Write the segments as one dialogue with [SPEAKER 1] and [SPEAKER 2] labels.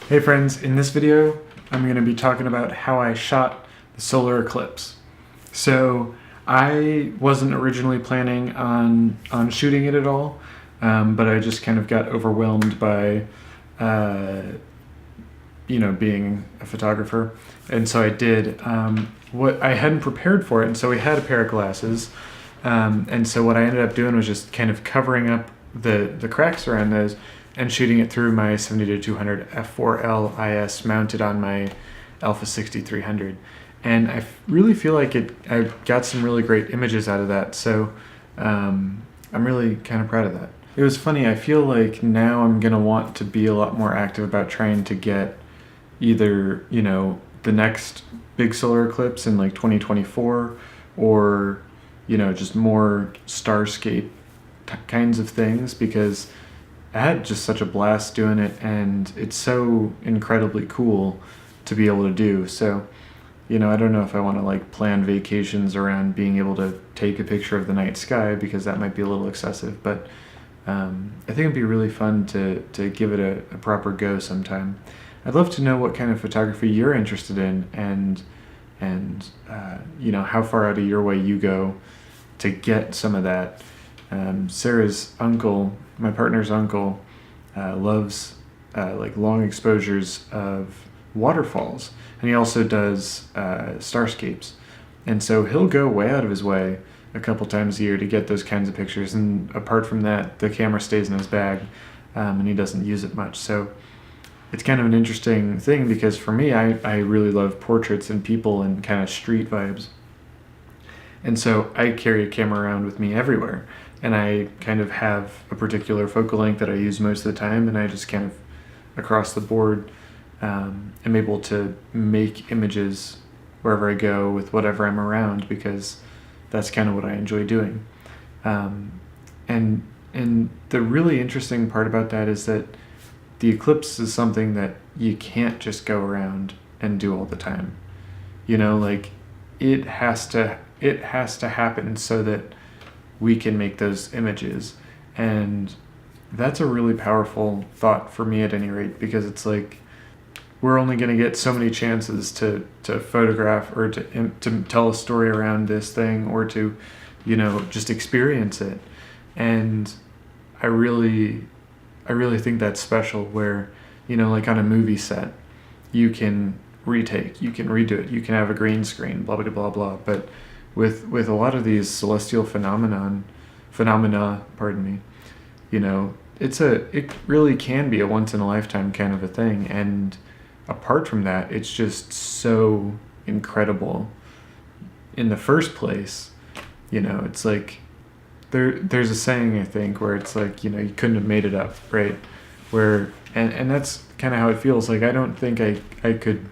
[SPEAKER 1] Hey friends, in this video I'm going to be talking about how I shot the solar eclipse. So I wasn't originally planning on shooting it at all, but I just kind of got overwhelmed by being a photographer, and so I did what I hadn't prepared for it. And so we had a pair of glasses, and so what I ended up doing was just kind of covering up the cracks around those and shooting it through my 70-200 f4L IS mounted on my Alpha 6300. And I really feel like I got some really great images out of that, so I'm really kind of proud of that. It was funny, I feel like now I'm gonna want to be a lot more active about trying to get either, the next big solar eclipse in like 2024, or, just more starscape kinds of things, because I had just such a blast doing it, and it's so incredibly cool to be able to do. So, I don't know if I want to like plan vacations around being able to take a picture of the night sky, because that might be a little excessive, but I think it'd be really fun to give it a proper go sometime. I'd love to know what kind of photography you're interested in, and how far out of your way you go to get some of that. Sarah's uncle, my partner's uncle, loves like long exposures of waterfalls, and he also does starscapes, and so he'll go way out of his way a couple times a year to get those kinds of pictures. And apart from that, the camera stays in his bag, and he doesn't use it much. So it's kind of an interesting thing, because for me, I really love portraits and people and kind of street vibes. And so I carry a camera around with me everywhere, and I kind of have a particular focal length that I use most of the time, and I just kind of across the board am able to make images wherever I go with whatever I'm around, because that's kind of what I enjoy doing. And the really interesting part about that is that the eclipse is something that you can't just go around and do all the time. Like it has to happen so that we can make those images. And that's a really powerful thought for me, at any rate, because it's like we're only going to get so many chances to photograph, or to tell a story around this thing, or to just experience it. And I really think that's special, where like on a movie set, you can retake, you can redo it, you can have a green screen, blah blah blah blah. But with a lot of these celestial phenomena, pardon me, it really can be a once in a lifetime kind of a thing. And apart from that, it's just so incredible in the first place. It's like there's a saying, I think, where it's like, you couldn't have made it up, right? Where and that's kind of how it feels. Like I don't think I could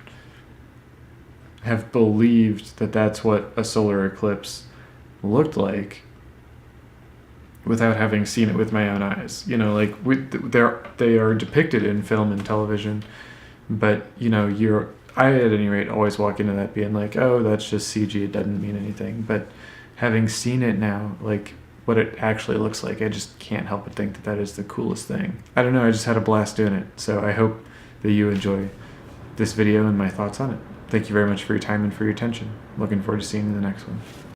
[SPEAKER 1] have believed that that's what a solar eclipse looked like without having seen it with my own eyes. Like they are depicted in film and television, but I, at any rate, always walk into that being like, oh, that's just CG, it doesn't mean anything. But having seen it now, like what it actually looks like, I just can't help but think that that is the coolest thing. I don't know, I just had a blast doing it. So I hope that you enjoy this video and my thoughts on it. Thank you very much for your time and for your attention. Looking forward to seeing you in the next one.